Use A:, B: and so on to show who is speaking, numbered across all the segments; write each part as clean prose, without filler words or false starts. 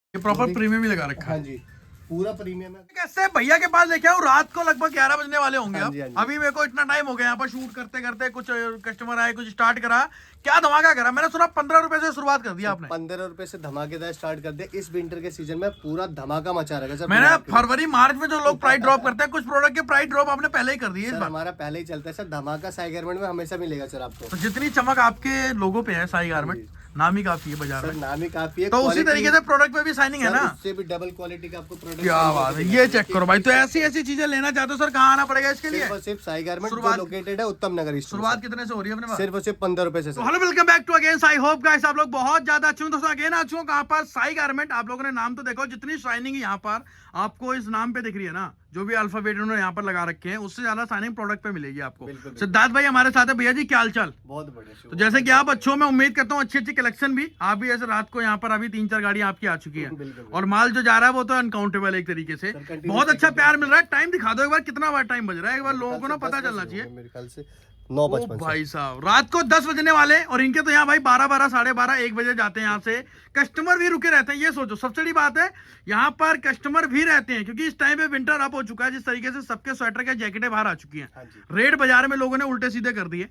A: ये proper premium ही लगा रखा है।
B: हाँ जी, पूरा प्रीमियम है।
A: कैसे भैया के पास लेके आऊँ, रात को लगभग 11 बजने वाले होंगे।
B: हाँ जी, हाँ
A: अब
B: जी।
A: अभी मेरे को इतना टाइम हो गया यहाँ पर शूट करते करते, कुछ कस्टमर आए, कुछ स्टार्ट करा, क्या धमाका करा। मैंने सुना 15 रुपए से शुरुआत कर दिया आपने।
B: 15 रुपए से धमाकेदार स्टार्ट कर दे। इस विंटर के सीजन में पूरा धमाका मचा रहेगा सर।
A: मैंने फरवरी मार्च में जो लोग प्राइस ड्रॉप करते हैं, कुछ प्रोडक्ट के प्राइस ड्रॉप आपने पहले ही कर दिए इस
B: सर
A: बार।
B: हमारा पहले ही चलता है सर, धमाका साई गारमेंट में हमेशा मिलेगा सर आपको।
A: तो जितनी चमक आपके लोगों पे है, साई गारमेंट नाम ही काफी है बाजार
B: सर
A: में।
B: नाम ही काफी है।
A: तो उसी तरीके से प्रोडक्ट पे भी साइनिंग है ना।
B: उससे भी डबल क्वालिटी का आपको प्रोडक्ट।
A: क्या बात है, ये चेक करो भाई। तो ऐसी ऐसी चीजें लेना चाहते हो सर, कहाँ आना पड़ेगा इसके लिए?
B: सिर्फ और सिर्फ साई गारमेंट जो लोकेटेड है उत्तम नगर।
A: शुरुआत कितने से हो रही है अपने पास?
B: सिर्फ और सिर्फ 15 रुपए से।
A: Hello, welcome back to again. I hope guys आप लोग बहुत ज्यादा अच्छे हो। दोस्तों अगेन आ चुका हूं कहां पर? साई गारमेंट। आप लोगों ने नाम तो देखो, जितनी शाइनिंग यहाँ पर आपको इस नाम पे दिख रही है ना, जो भी अल्फाबेट उन्होंने यहाँ पर लगा रखे हैं, उससे ज्यादा शाइनिंग प्रोडक्ट पे मिलेगी आपको। सिद्धार्थ भाई हमारे साथ है। भैया जी क्या हाल चाल?
B: बहुत बढ़िया।
A: तो जैसे कि आप अच्छो, मैं उम्मीद करता हूँ अच्छी अच्छी कलेक्शन भी आप भी ऐसे रात को यहाँ पर अभी 3-4 गाड़ी आपकी आ चुकी है, और माल जो जा रहा है वो तो अनकाउंटेबल एक तरीके से। बहुत अच्छा प्यार मिल रहा है। टाइम दिखा दो एक बार, कितना बार टाइम बज रहा है, एक बार लोगों को ना पता चलना चाहिए।
B: मेरे ख्याल से 9:55
A: भाई साहब रात को 10 बजने वाले, और इनके तो यहाँ भाई 12, 12, 1 बजे जाते हैं यहाँ से। कस्टमर भी रुके रहते हैं। ये सोचो सबसे बड़ी बात है, यहाँ पर कस्टमर भी रहते हैं, क्योंकि इस टाइम पे विंटर अप हो चुका है। जिस तरीके से सबके स्वेटर के जैकेटें बाहर आ चुकी हैं, रेट बाजार में लोगों ने उल्टे सीधे कर दिए।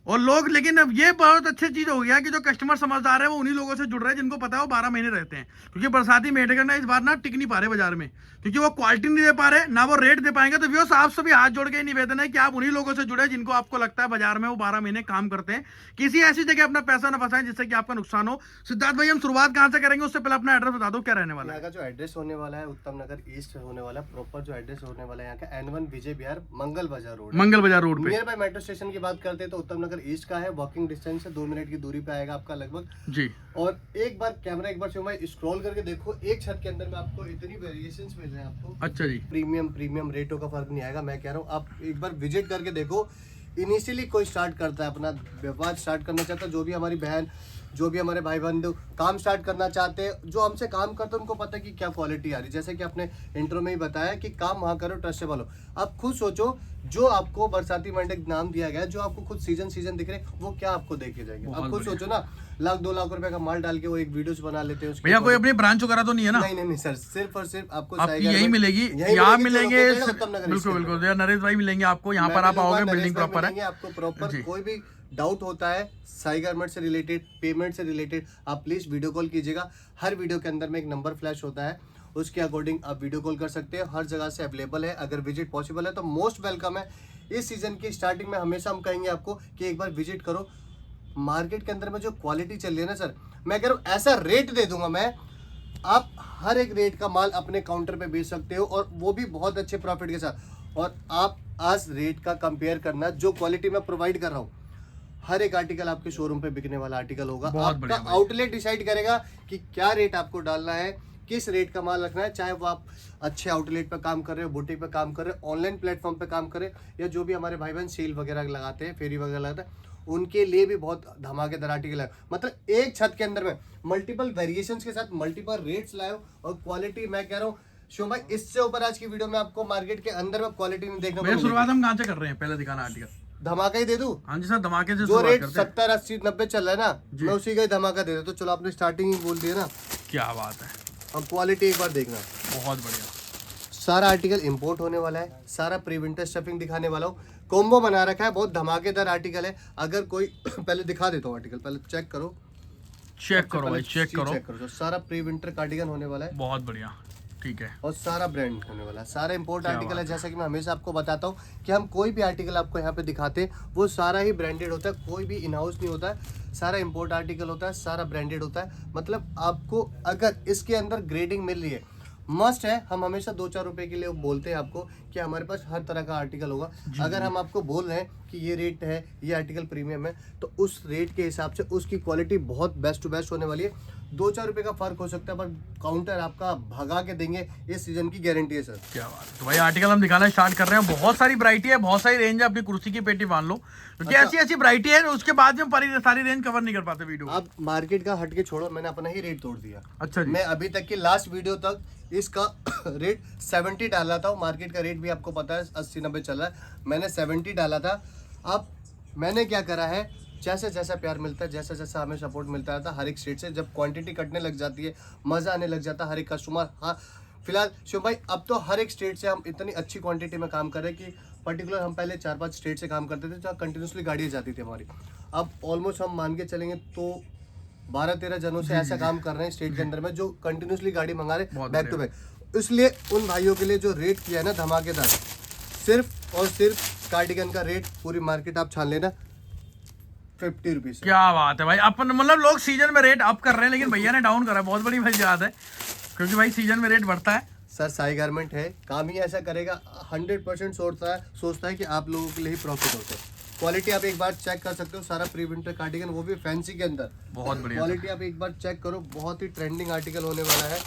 A: और लोग, लेकिन अब ये बहुत अच्छी चीज हो गया कि जो कस्टमर समझदार है वो उन्हीं लोगों से जुड़ रहे हैं जिनको पता है वो 12 महीने रहते हैं। क्योंकि बरसाती मेढक ना इस बार ना टिक नहीं पा रहे बाजार में, क्योंकि वो क्वालिटी नहीं दे पा रहे, ना वो रेट दे पाएंगे। तो व्यूअर्स आप सभी हाथ जोड़ के निवेदन है कि आप उन्हीं लोगों से जुड़े जिनको आपको लगता है बाजार में वो 12 महीने काम करते हैं। किसी ऐसी जगह अपना पैसा न फंसाएं जिससे कि आपका नुकसान हो। सिद्धार्थ भाई हम शुरुआत कहां से करेंगे, उससे पहले अपना एड्रेस बता दो, क्या रहने वाला है?
B: यहाँ का जो एड्रेस होने वाला है उत्तम नगर ईस्ट होने वाला है। प्रॉपर जो एड्रेस होने वाला है यहाँ का N1 विजय विहार मंगल बाजार रोड।
A: मंगल बाजार रोड पे
B: नियर बाय मेट्रो स्टेशन की बात करते हैं तो उत्तम नगर ईस्ट का है। वॉकिंग डिस्टेंस से 2 मिनट की दूरी पे आएगा आपका लगभग
A: जी।
B: और एक बार कैमरा एक बार स्क्रॉल करके देखो, एक छत के अंदर में आपको इतनी वेरिएशंस मिल रहे हैं आपको।
A: अच्छा जी।
B: प्रीमियम रेटों का फर्क नहीं आएगा। मैं कह रहा हूँ आप एक बार विजिट करके देखो। इनिशियली कोई स्टार्ट करता है, अपना व्यापार स्टार्ट करना चाहता है, जो भी हमारी बहन, जो भी हमारे भाई बंधु काम स्टार्ट करना चाहते हैं, जो हमसे काम करते हैं उनको पता है कि क्या क्वालिटी आ रही है। जैसे कि आपने इंट्रो में ही बताया कि काम वहाँ करो, ट्रस्टेबल हो। आप खुद सोचो, जो आपको बरसाती मंडक नाम दिया गया है, जो आपको खुद सीजन दिख रहे, वो क्या आपको देखे जाएंगे। आप खुद सोचो ना, 1-2 लाख रुपए का माल डाल के वो एक वीडियोस बना लेते हैं।
A: भैया कोई अपनी ब्रांच वगैरह तो नहीं है ना?
B: नहीं सर, सिर्फ और सिर्फ आपको
A: यही मिलेगी, यहाँ मिलेंगे। बिल्कुल नरेश भाई मिलेंगे आपको यहाँ पर। आप आओगे, बिल्डिंग प्रॉपर है
B: आपको प्रॉपर। कोई भी डाउट होता है साई गारमेंट से रिलेटेड, पेमेंट से रिलेटेड, आप प्लीज वीडियो कॉल कीजिएगा। हर वीडियो के अंदर में एक नंबर फ्लैश होता है, उसके अकॉर्डिंग आप वीडियो कॉल कर सकते हैं। हर जगह से अवेलेबल है। अगर विजिट पॉसिबल है तो मोस्ट वेलकम है। इस सीजन की स्टार्टिंग में हमेशा हम कहेंगे आपको कि एक बार विजिट करो। मार्केट के अंदर में जो क्वालिटी चल रही है ना सर, मैं कह रहा हूँ ऐसा रेट दे दूंगा मैं, आप हर एक रेट का माल अपने काउंटर पे बेच सकते हो, और वो भी बहुत अच्छे प्रॉफिट के साथ। और आप आज रेट का कंपेयर करना, जो क्वालिटी मैं प्रोवाइड कर रहा हूँ, हर एक आर्टिकल आपके शोरूम पे बिकने वाला आर्टिकल होगा। आपका आउटलेट डिसाइड करेगा कि क्या रेट आपको डालना है, किस रेट का माल रखना है। चाहे वो आप अच्छे आउटलेट पे काम कर रहे हो, बुटीक पे काम कर रहे हो, ऑनलाइन प्लेटफॉर्म पे काम कर रहे हो, या जो भी हमारे भाई बहन सेल वगैरह लगाते हैं, फेरी वगैरह लगाते हैं, उनके लिए भी बहुत धमाकेदार आर्टिकल है। मतलब एक छत के अंदर में मल्टीपल वेरिएशंस के साथ मल्टीपल रेट्स लाए और क्वालिटी। मैं कह रहा हूँ शिव भाई, इससे ऊपर आज की वीडियो में आपको मार्केट के अंदर में क्वालिटी नहीं देखने को मिलेगी।
A: शुरुआत हम कहाँ से कर रहे हैं, पहले दिखाना आर्टिकल।
B: धमाका ही दे दूं?
A: हाँ जी सर, धमाके से
B: जो रेट 70, 80, 90 चल रहा है ना, मैं उसी का ही धमाका दे रहा। तो चलो आपने स्टार्टिंग ही बोल दिया ना।
A: क्या बात है।
B: अब क्वालिटी एक बार देखना।
A: बहुत बढ़िया।
B: सारा आर्टिकल इंपोर्ट होने वाला है। सारा प्री विंटर स्टफिंग दिखाने वाला हूँ। कॉम्बो बना रखा है, बहुत धमाकेदार आर्टिकल है। अगर कोई पहले दिखा देता हूँ आर्टिकल, पहले चेक करो
A: भाई, चेक करो।
B: तो सारा प्री विंटर कार्डिगन होने वाला है।
A: बहुत बढ़िया, ठीक है।
B: और सारा ब्रांड होने वाला है, सारा इंपोर्ट आर्टिकल है। जैसा कि मैं हमेशा आपको बताता हूँ कि हम कोई भी आर्टिकल आपको यहाँ पे दिखाते हैं वो सारा ही ब्रांडेड होता है, कोई भी इन हाउस नहीं होता है। सारा इंपोर्ट आर्टिकल होता है, सारा ब्रांडेड होता है। मतलब आपको अगर इसके अंदर ग्रेडिंग मिल रही है, मस्ट है। हम हमेशा 2-4 रुपए के लिए बोलते हैं आपको कि हमारे पास हर तरह का आर्टिकल होगा। अगर हम आपको बोल रहे हैं कि ये रेट है, ये आर्टिकल प्रीमियम है, तो उस रेट के हिसाब से उसकी क्वालिटी बहुत बेस्ट टू बेस्ट होने वाली है। 2-4 रुपए का फर्क हो सकता है, पर काउंटर आपका भगा के देंगे, इस सीजन की गारंटी है सर।
A: क्या बात है। तो भाई आर्टिकल हम दिखाना स्टार्ट कर रहे हैं। बहुत सारी वैरायटी है, बहुत सारी रेंज है। अपनी कुर्सी की पेटी मान लो, क्योंकि ऐसी वैरायटी है, उसके बाद में सारी रेंज कवर नहीं कर पाते वीडियो।
B: आप मार्केट का हट के छोड़ो, मैंने अपना ही रेट तोड़ दिया।
A: अच्छा जी।
B: मैं अभी तक की लास्ट वीडियो तक इसका रेट 70 डाला था। मार्केट का रेट भी आपको पता है 80-90 चल रहा है, मैंने 70 डाला था। अब मैंने क्या करा है, जैसा जैसा प्यार मिलता है, जैसा जैसा हमें सपोर्ट मिलता रहता है हर एक स्टेट से, जब क्वांटिटी कटने लग जाती है मज़ा आने लग जाता है हर एक कस्टमर। हाँ फिलहाल शिव भाई अब तो हर एक स्टेट से हम इतनी अच्छी क्वांटिटी में काम कर रहे हैं कि पर्टिकुलर हम पहले 4-5 स्टेट से काम करते थे जहाँ कंटिन्यूसली गाड़ियाँ जाती थी हमारी। अब ऑलमोस्ट हम मान के चलेंगे तो 12-13 जनों से ऐसा काम कर रहे हैं स्टेट के अंदर में जो कंटिन्यूसली गाड़ी मंगा रहे बैक टू बैक। इसलिए उन भाइयों के लिए जो रेट किया है ना धमाकेदार, सिर्फ और सिर्फ कार्डिगन का रेट पूरी मार्केट आप छान लेना 50 रुपीज।
A: क्या बात है भाई, अपन मतलब लोग सीजन में रेट अप कर रहे हैं लेकिन भैया ने डाउन करा, बहुत बड़ी भाई बात है क्योंकि भाई सीजन में रेट बढ़ता है।
B: सर साई गारमेंट है, काम ही ऐसा करेगा, 100% सोचता है कि आप लोगों के लिए ही प्रॉफिट होता है। क्वालिटी आप एक बार चेक कर सकते हो, सारा प्री विंटर कार्डिगन वो भी फैंसी के अंदर,
A: बहुत बढ़िया
B: क्वालिटी आप एक बार चेक करो, बहुत ही ट्रेंडिंग आर्टिकल होने वाला है।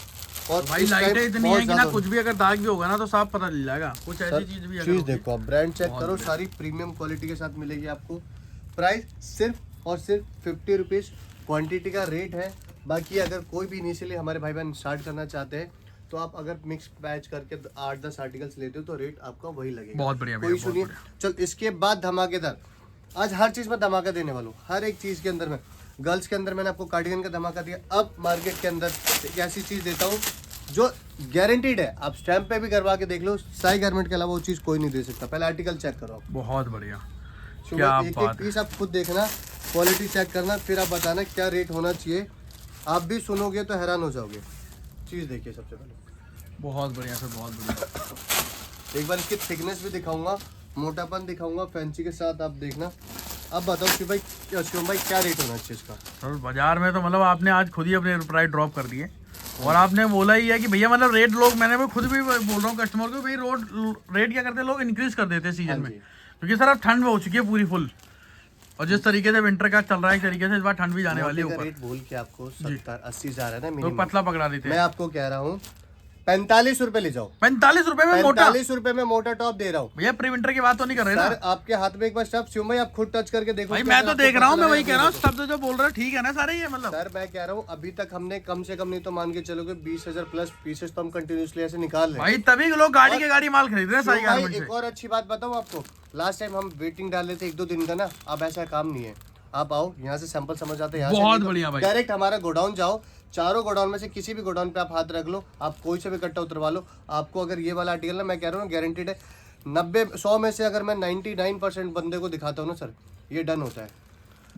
B: और
A: भाई लाइटें इतनी है कि ना कुछ भी अगर दाग भी होगा ना तो साफ पता चल जाएगा, कुछ ऐसी चीज भी
B: चीज देखो आप ब्रांड चेक करो, सारी प्रीमियम क्वालिटी के साथ मिलेगी आपको। प्राइस सिर्फ और सिर्फ 50 रुपीज क्वांटिटी का रेट है। बाकी अगर कोई भी इनिशियली हमारे भाई बहन स्टार्ट करना चाहते हैं तो आप अगर मिक्स बैच करके 8-10 आर्टिकल्स लेते हो तो रेट आपका वही लगेगा।
A: बहुत बढ़िया
B: कोई इशू नहीं। चल इसके बाद धमाकेदार, आज हर चीज में धमाका देने वाला हूँ, हर एक चीज के अंदर में। गर्ल्स के अंदर मैंने आपको कार्डिगन का धमाका दिया, अब मार्केट के अंदर एक ऐसी चीज देता हूँ जो गारंटीड है, आप स्टैंप पे भी करवा के देख लो, साई गारमेंट के अलावा वो चीज कोई नहीं दे सकता। पहले आर्टिकल चेक करो,
A: बहुत बढ़िया,
B: क्या एक एक पीस आप खुद देखना, क्वालिटी चेक करना, फिर आप बताना क्या रेट होना चाहिए। आप भी सुनोगे तो हैरान हो जाओगे। चीज देखिए सबसे पहले,
A: बहुत बढ़िया सर, बहुत बढ़िया।
B: एक बार इसकी थिकनेस भी दिखाऊंगा, मोटापन दिखाऊंगा फैंसी के साथ, आप देखना। अब बताओ कि भाई शिवम भाई क्या रेट होना चाहिए इसका।
A: सर बाजार में तो मतलब आपने आज खुद ही अपने प्राइस ड्रॉप कर दिए और आपने बोला ही है कि भैया मतलब रेट लोग, मैंने भी खुद भी बोल रहा हूँ कस्टमर को, भाई रेट क्या करते हैं लोग, इंक्रीज कर देते हैं सीजन में, क्योंकि सर अब ठंड हो चुकी है पूरी फुल, और जिस तरीके से विंटर का चल रहा है एक तरीके से इस बार ठंड भी जाने वाली है ऊपर।
B: रेट बोल के आपको 70-80 हजार है ना
A: तो
B: मिनिमम,
A: पतला पकड़ा देते
B: मैं
A: हैं।
B: आपको कह रहा हूँ 45 रुपए ले जाओ।
A: 45 रुपए में मोटा,
B: 45 रुपए में मोटा टॉप दे रहा हूँ
A: भैया प्री विंटर की बात तो नहीं कर रहे ना
B: सर। आपके हाथ में एक बार स्टफ शिवम भाई आप खुद टच करके देखो
A: भाई, मैं तो देख रहा हूँ, मैं वही कह रहा हूँ, शब्द जो बोल रहे हो ठीक है ना सारे, ये मतलब
B: सर मैं कह रहा हूँ अभी तक हमने कम से कम नहीं तो मान के चलोगे 20,000 प्लस पीसेस तो हम कंटिन्यूसली ऐसे निकाल रहे हैं
A: भाई, तभी लोग गाड़ी के गाड़ी माल खरीद रहे हैं साई
B: भाई।
A: गारमेंट
B: एक और अच्छी बात बताऊँ आपको, लास्ट टाइम हम वेटिंग डाल रहे थे 1-2 दिन का ना, अब ऐसा काम नहीं है। आप आओ यहाँ से सैंपल समझ आते हैं,
A: बहुत बढ़िया भाई।
B: डायरेक्ट हमारा गोडाउन जाओ, चारों गोडाउन में से किसी भी गोडाउन पे आप हाथ रख लो, आप कोई से भी कट्टा उतरवा लो। आपको अगर ये वाला आर्टिकल ना, मैं कह रहा हूँ गारंटीड है, 90-100 में से अगर मैं 99% बंदे को दिखाता हूँ ना सर, ये डन होता है।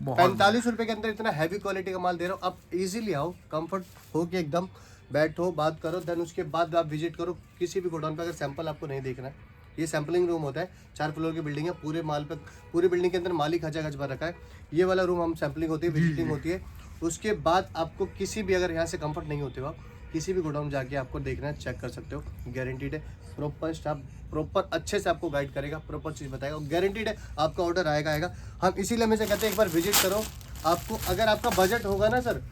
B: 45 रुपए के अंदर इतना हैवी क्वालिटी का माल दे रहा हूँ। आप इजीली आओ, कंफर्ट हो के एकदम बैठो, बात करो, देन उसके बाद आप विजिट करो किसी भी गोडाउन पे। अगर सैंपल आपको नहीं देखना है, ये सैम्पलिंग रूम होता है, 4 फ्लोर की बिल्डिंग है, पूरे माल पे, पूरी बिल्डिंग के अंदर माल ही खचा खच भर रखा है। ये वाला रूम हम सैम्पलिंग होती है, विजिटिंग होती है। उसके बाद आपको किसी भी, अगर यहाँ से कंफर्ट नहीं होते हो आप किसी भी गोडाउन जाके आपको देखना है, चेक कर सकते हो, गारंटीड है। प्रॉपर स्टाफ प्रॉपर अच्छे से आपको गाइड करेगा, प्रॉपर चीज़ बताएगा, गारंटीड है आपका ऑर्डर आएगा। हम इसीलिए हमेशा कहते हैं एक बार विजिट करो। आपको अगर आपका बजट होगा ना सर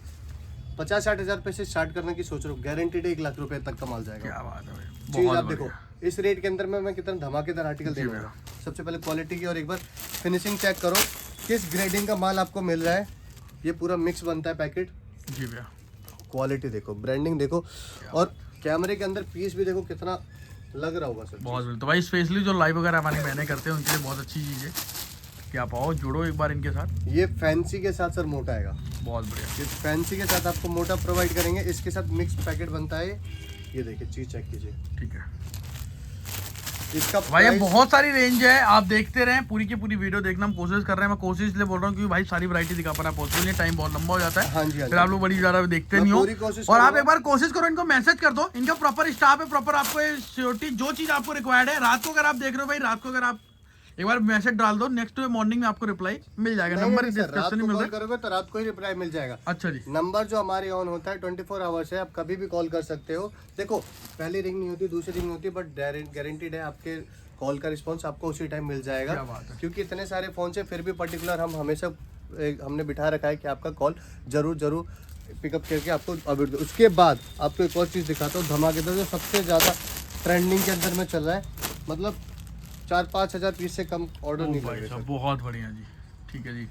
B: 50-60 हज़ार रुपये से स्टार्ट करने की सोच रहे हो, गारंटीड है 1 लाख रुपए तक का माल जाएगा।
A: क्या बात है भाई,
B: चीज़
A: बहुत
B: आप देखो इस रेट के अंदर में मैं कितना धमाकेदार आर्टिकल दे रहा हूँ। सबसे पहले क्वालिटी की, और एक बार फिनिशिंग चेक करो, किस ग्रेडिंग का माल आपको मिल रहा है। ये पूरा मिक्स बनता है पैकेट
A: जी भैया।
B: क्वालिटी देखो, ब्रांडिंग देखो, और कैमरे के अंदर पीस भी देखो कितना लग रहा होगा सर।
A: बहुत, तो भाई स्पेशली जो लाइव वगैरह हमारी बहनें करते हैं उनके लिए बहुत अच्छी चीज़ है कि आप आओ, जुड़ो एक बार इनके साथ।
B: ये फैंसी के साथ सर मोटा आएगा,
A: बहुत बढ़िया।
B: ये फैंसी के साथ आपको मोटा प्रोवाइड करेंगे, इसके साथ मिक्स पैकेट बनता है। ये देखिए चीज चेक कीजिए,
A: ठीक है
B: इसका
A: भाई, ये
B: प्राइस
A: बहुत सारी रेंज है, आप देखते रहें, पूरी की पूरी वीडियो देखना हम कोशिश कर रहे हैं। मैं कोशिश इसलिए बोल रहा हूँ क्योंकि भाई सारी वैरायटी दिखा पाना पॉसिबल नहीं, टाइम बहुत लंबा हो जाता है।
B: हाँ जी, हाँ
A: फिर आप लोग बड़ी ज़्यादा देखते
B: मैं
A: नहीं हो,
B: पूरी कोशिश
A: और आप
B: करूंगा।
A: एक बार कोशिश करो, इनको मैसेज कर दो, इनका प्रॉपर स्टाफ है, प्रॉपर आपको सिक्योरिटी जो चीज़ आपको रिक्वायर्ड है। रात को अगर आप देख रहे हो भाई, रात को अगर आप एक बार मैसेज डाल दो, नेक्स्ट मॉर्निंग में आपको रिप्लाई मिल जाएगा। नंबर डिस्क्रिप्शन में मिल रहा है,
B: करोगे तो रात को ही रिप्लाई मिल जाएगा।
A: अच्छा जी।
B: नंबर जो हमारे ऑन होता है 24 आवर्स है, आप कभी भी कॉल कर सकते हो। देखो पहली रिंग नहीं होती, दूसरी रिंग नहीं होती, बट गारंटीड है आपके कॉल का रिस्पांस आपको उसी टाइम मिल जाएगा।
A: क्या बात है।
B: क्योंकि इतने सारे फ़ोन से फिर भी पर्टिकुलर हम हमेशा हमने बिठा रखा है कि आपका कॉल जरूर पिकअप करके आपको अपडेट दो। उसके बाद आपको एक और चीज़ दिखाता हूँ धमाकेदार, जो सबसे ज़्यादा ट्रेंडिंग के अंदर में चल रहा है, मतलब 4-5 हज़ार पीस से कम ऑर्डर नहीं लगेगा।
A: बहुत बढ़िया जी, ठीक है जी।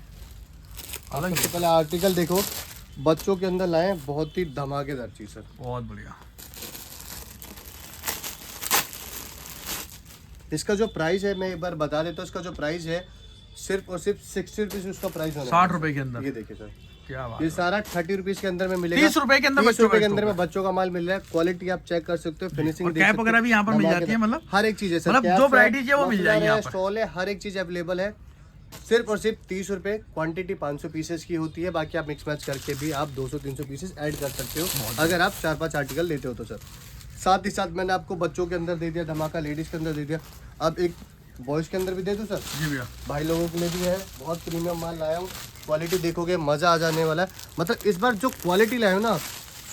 B: सबसे पहले आर्टिकल देखो, बच्चों के अंदर लाए, बहुत ही धमाकेदार चीज़ सर।
A: बहुत बढ़िया।
B: इसका जो प्राइस है मैं एक बार बता देता हूँ, इसका जो प्राइस है सिर्फ और सिर्फ 60 रुपीज उसका प्राइस होना
A: 60 रुपए के अंदर।
B: ये देखिए सर,
A: क्या बात
B: ये
A: है।
B: सारा 30 रुपीज के अंदर में मिलेगा।
A: 30 रुपए के अंदर
B: 30
A: बच्चों
B: रुपए
A: का
B: के अंदर
A: स्टॉक
B: में बच्चों का माल मिल रहा है। क्वालिटी आप चेक कर सकते हो, फिनिशिंग
A: और कैप वगैरह भी यहाँ पर मिल जाती है, मतलब
B: हर एक चीज है सर,
A: मतलब
B: कैप
A: जो
B: है,
A: वैरायटी चाहिए वो मिल
B: मफलर
A: जाएगी
B: है,
A: यहाँ पर।
B: स्टॉल है, हर एक चीज अवेलेबल है। सिर्फ और सिर्फ 30 रुपए, क्वांटिटी 500 पीसेस की होती है। बाकी आप मिक्स मैच करके भी आप 200-300 पीसेस ऐड कर सकते हो अगर आप 4-5 आर्टिकल लेते हो तो सर। साथ ही साथ मैंने आपको बच्चों के अंदर दे दिया धमाका, लेडीज के अंदर दे दिया, अब एक बॉयज के अंदर भी दे दूं सर।
A: जी भैया,
B: भाई लोगों के लिए भी है, बहुत प्रीमियम माल लाया हूँ। क्वालिटी देखोगे मजा आ जाने वाला है। मतलब इस बार जो क्वालिटी लाया हूँ ना,